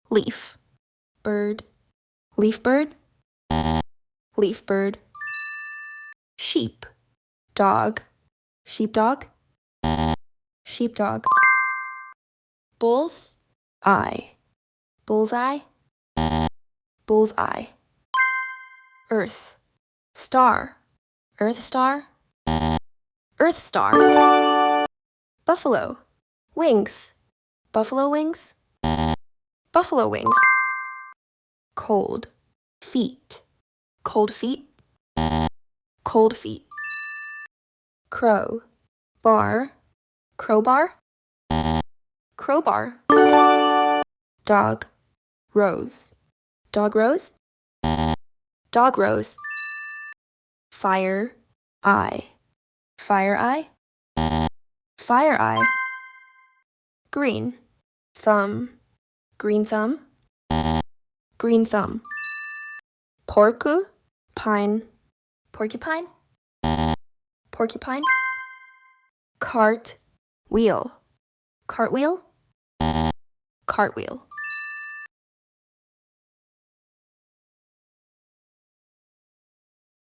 leaf, bird, leaf bird, leaf bird. Sheep, dog, sheepdog, sheepdog. Bulls, eye, bullseye, bullseye. Earth, star, earth star, earth star. Buffalo, wings, buffalo wings, buffalo wings. Cold, feet, cold feet, cold feet. Crow, bar, crowbar, crowbar. Dog, rose, dog rose, dog rose. Fire, eye, fire eye, fire eye. Green, thumb, green thumb, green thumb. Porcu, pine, porcupine, porcupine. Cart, wheel, cartwheel, cartwheel.